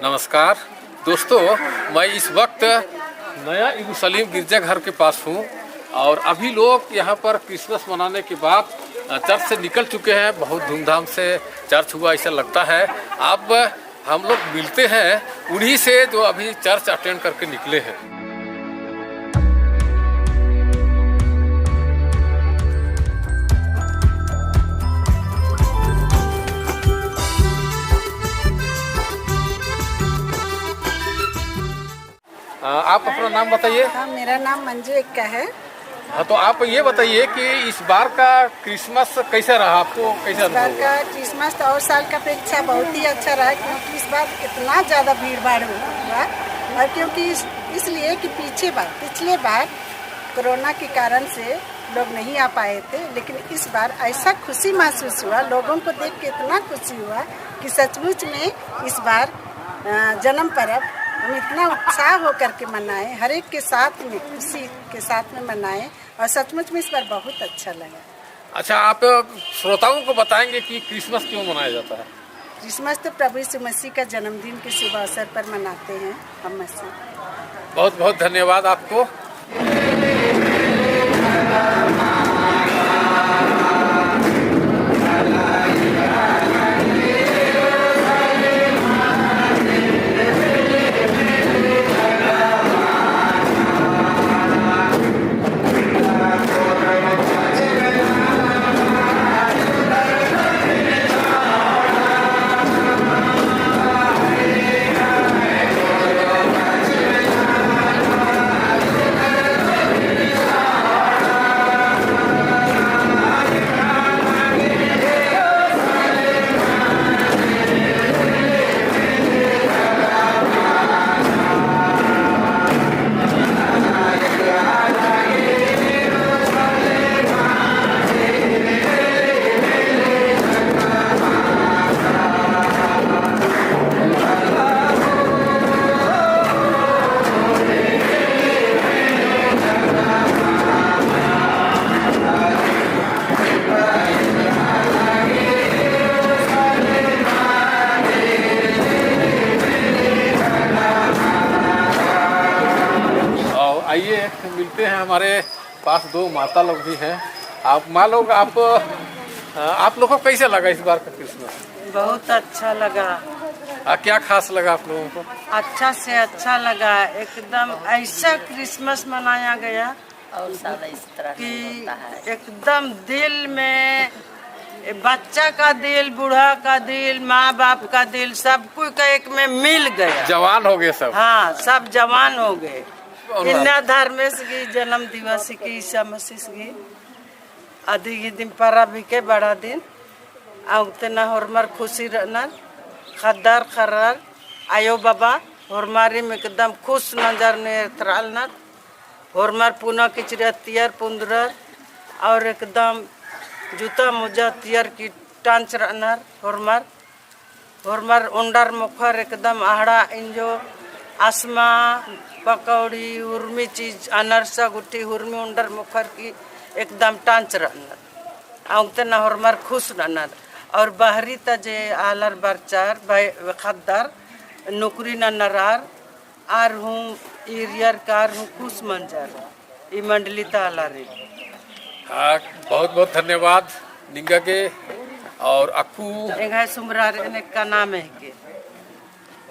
नमस्कार दोस्तों, मैं इस वक्त नया यरूशलेम गिरजाघर के पास हूँ और अभी लोग यहाँ पर क्रिसमस मनाने के बाद चर्च से निकल चुके हैं। बहुत धूमधाम से चर्च हुआ ऐसा लगता है। अब हम लोग मिलते हैं उन्हीं से जो अभी चर्च अटेंड करके निकले हैं। आप अपना नाम बताइए। हाँ, मेरा नाम मंजू एक्का है। हाँ, तो आप ये बताइए कि इस बार का क्रिसमस कैसा रहा, आपको कैसा इस बार अनुभव का हुआ? क्रिसमस तो और साल का अपेक्षा बहुत ही अच्छा रहा, क्योंकि इस बार इतना ज़्यादा भीड़ भाड़ हुआ। और क्योंकि इसलिए कि पिछले बार कोरोना के कारण से लोग नहीं आ पाए थे, लेकिन इस बार ऐसा खुशी महसूस हुआ, लोगों को देख के इतना खुशी हुआ कि सचमुच में इस बार जन्म पर्व हम इतना उत्साह होकर के मनाएं, हर एक के साथ में खुशी के साथ में मनाएं, और सचमुच में इस बार बहुत अच्छा लगा। अच्छा, आप श्रोताओं को बताएंगे कि क्रिसमस क्यों मनाया जाता है? क्रिसमस तो प्रभु यीशु मसीह का जन्मदिन के शुभ अवसर पर मनाते हैं हम मसीह। बहुत बहुत धन्यवाद आपको। आइए मिलते हैं, हमारे पास दो माता लोग भी हैं। आप माँ लोग, आप लोगों को कैसे लगा इस बार का क्रिसमस? बहुत अच्छा लगा। क्या खास लगा आप लोगों को? अच्छा से अच्छा लगा, एकदम ऐसा क्रिसमस मनाया गया और सारा इस तरह कि होता है। एकदम दिल में, बच्चा का दिल, बूढ़ा का दिल, माँ बाप का दिल, सब कोई का एक में मिल गया। जवान हो गए सब। हाँ, सब जवान हो गए। इन्ना धर्मेश की जन्म दिवस की ईसा मसीह की आदि दिन पारा भी के बड़ा दिन आउतना हरमार खुशी रहना खद्दार खरार आयो बाबा हरमारी में एकदम खुश नजर ने त्रालना हरमार पुना किचरिया तियर पुंदर और एकदम जूता मोजा तियर की टांच रहना हरमार उंडर मुखर एकदम आहड़ा इंजो आसमा पकौड़ी उर्मी चीज अनरसा गुट्टी उर्मी उंडर मुखर की एकदम टांच रहना आउतना हरमार खुश रहना। और बाहरी तजे आलर बरचार भाई खद्दार नौकरी न नरार आर हूँ इरियर कार हूँ खुश मंजर ई मंडली तालारी। हाँ, बहुत बहुत धन्यवाद निंगा के और अक्कू एंगा सुमरार एने का नाम है के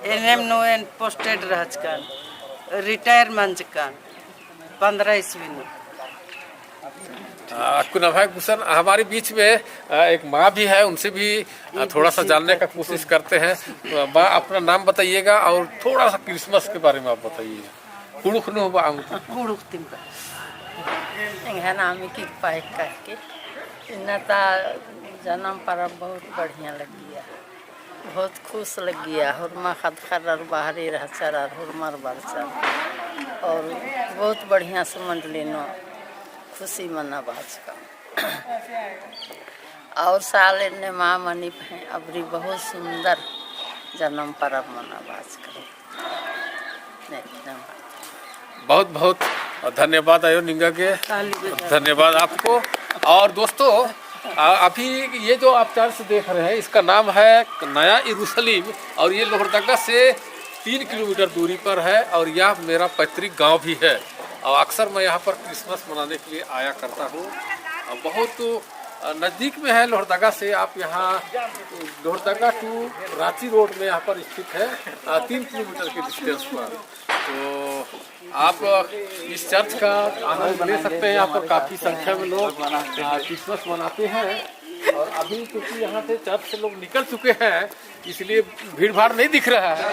एनएम नो एन पोस्टेड रहचकान रिटायर मंचकान 15 ईस्वी में। अक्कू नभाई कुशन हमारे बीच में एक माँ भी है, उनसे भी थोड़ा सा जानने का कोशिश करते हैं। माँ, अपना नाम बताइएगा और थोड़ा सा क्रिसमस के बारे में आप बताइए। कुड़ुख नु बा कुड़ुख तिम्पा इंगा नाम की पाई करके इन्ना जन्म पर्व बहुत बढ़िया लगी है, बहुत खुश लगी है। हुरमा खदखर बाहरी रहचर हुरमर बरचर और बहुत बढ़िया से मंडली नो खुशी मना बाज का और साल इन्ने माँ मनी है अबरी बहुत सुंदर जन्म पर्व मना बाज का। बहुत बहुत धन्यवाद आयो निंगा के, धन्यवाद आपको। और दोस्तों, अभी ये जो आप चर्च देख रहे हैं इसका नाम है नया यरूशलेम और ये लोहरदगा से 3 किलोमीटर दूरी पर है और यह मेरा पैतृक गांव भी है और अक्सर मैं यहाँ पर क्रिसमस मनाने के लिए आया करता हूँ। बहुत नज़दीक में है लोहरदगा से। आप यहाँ लोहरदगा टू रांची रोड में यहाँ पर स्थित है 3 किलोमीटर के डिस्टेंस पर। तो आप इस चर्च का आनंद ले सकते हैं। यहाँ पर काफ़ी संख्या में लोग क्रिसमस मनाते हैं और अभी क्योंकि यहाँ से चर्च से लोग निकल चुके हैं इसलिए भीड़ भाड़ नहीं दिख रहा है।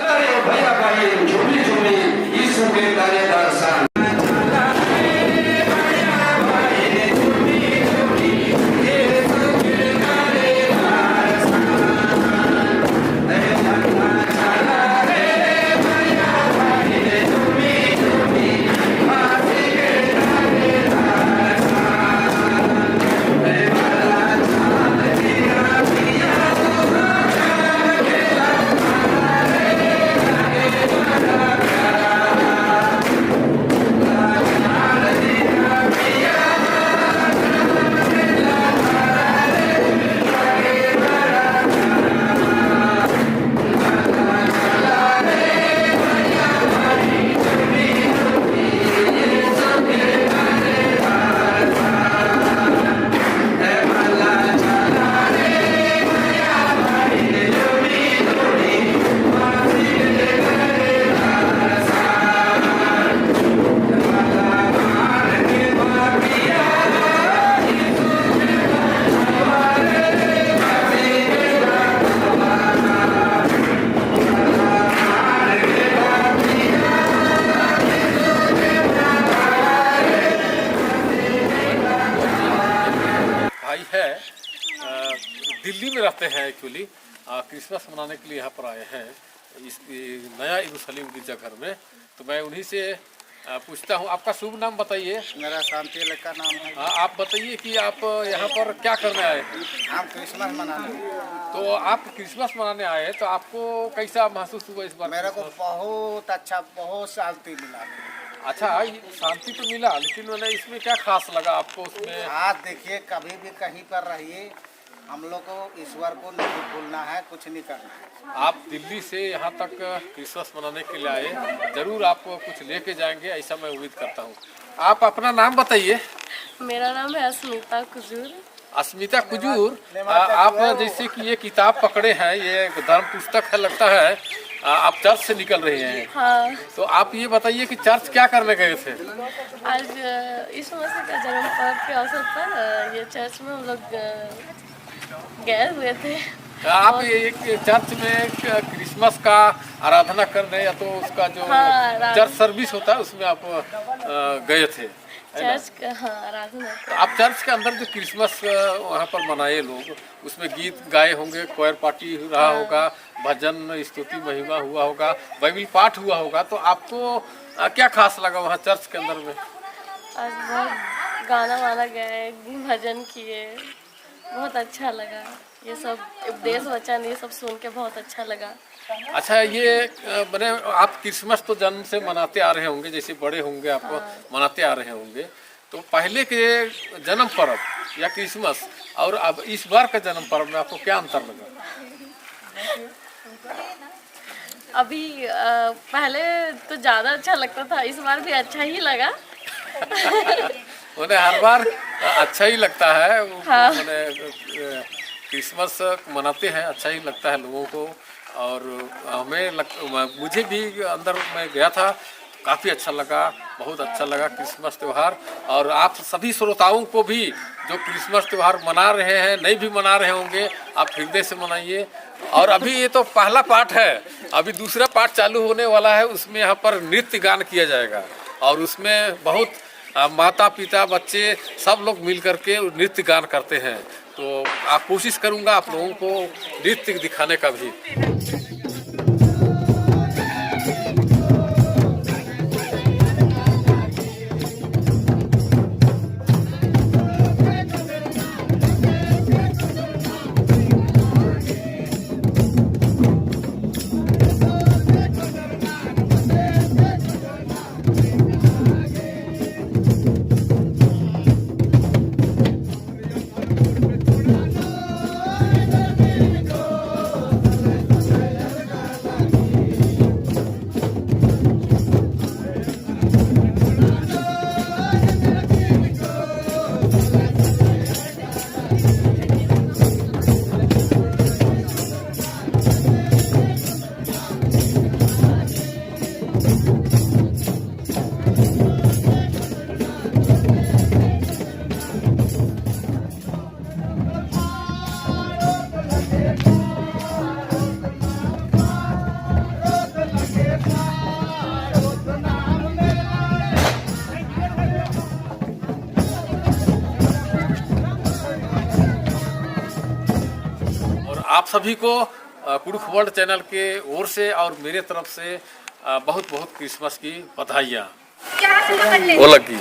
दिल्ली में रहते हैं एक्चुअली। क्रिसमस मनाने के लिए यहाँ पर आए हैं इस नया यरूशलेम गिरजाघर में। तो मैं उन्हीं से पूछता हूँ, आपका शुभ नाम बताइए। मेरा शांति का नाम है। आप बताइए कि आप यहाँ पर क्या करने आए हैं? हम क्रिसमस मनाने। तो आप क्रिसमस मनाने आए तो आपको कैसा महसूस हुआ इस बार? मेरे को बहुत अच्छा, बहुत शांति मिला। अच्छा, शांति तो मिला, लेकिन मैंने इसमें क्या खास लगा आपको उसमें? आज देखिए, कभी भी कहीं पर रहिए, हम लोग को ईश्वर को नहीं भूलना है, कुछ नहीं करना है। आप दिल्ली से यहाँ तक क्रिसमस मनाने के लिए आए, जरूर आपको कुछ लेके जाएंगे ऐसा मैं उम्मीद करता हूँ। आप अपना नाम बताइए। मेरा नाम है अस्मिता कुजूर। अस्मिता कुजूर, आप जैसे कि ये किताब पकड़े हैं, ये धर्म पुस्तक है लगता है, आप चर्च से निकल रहे हैं। हाँ। तो आप ये बताइए कि चर्च क्या करने गए थे? आज यीशु मसीह का जन्म पर्व के अवसर पर ये चर्च में हम लोग गए हुए थे। आप एक चर्च में क्रिसमस का आराधना करने या तो उसका जो चर्च सर्विस होता है उसमें आप गए थे? चर्च का आराधना। आप चर्च के अंदर जो क्रिसमस वहाँ पर मनाए लोग, उसमें गीत गाए होंगे, क्वायर पार्टी रहा होगा, भजन स्तुति महिमा हुआ होगा, बाइबिल पाठ हुआ होगा, तो आपको क्या खास लगा वहाँ चर्च के अंदर में? आज बहुत गाना वाना गए, भजन किए, बहुत अच्छा लगा। ये सब उपदेश वचन ये सब सुन के बहुत अच्छा लगा। अच्छा, ये मैंने आप क्रिसमस तो जन्म से मनाते आ रहे होंगे, जैसे बड़े होंगे आपको मनाते आ रहे होंगे, तो पहले के जन्म पर्व या क्रिसमस और अब इस बार का जन्म पर्व में आपको क्या अंतर लगा? अभी पहले तो ज़्यादा अच्छा लगता था, इस बार भी अच्छा ही लगा। उन्हें हर बार अच्छा ही लगता है। हाँ। क्रिसमस मनाते हैं, अच्छा ही लगता है लोगों को। और मुझे भी अंदर में गया था, काफ़ी अच्छा लगा, बहुत अच्छा लगा क्रिसमस त्यौहार। और आप सभी श्रोताओं को भी जो क्रिसमस त्यौहार मना रहे हैं, नहीं भी मना रहे होंगे, आप हृदय से मनाइए। और अभी ये तो पहला पाठ है, अभी दूसरा पाठ चालू होने वाला है, उसमें यहाँ पर नृत्य गान किया जाएगा और उसमें बहुत माता पिता बच्चे सब लोग मिल करके नृत्य गान करते हैं। तो आप कोशिश करूँगा आप लोगों को नृत्य दिखाने का भी। सभी को कुडुख वर्ल्ड चैनल के ओर से और मेरे तरफ से बहुत बहुत क्रिसमस की बधाइयाँ। वो लगी।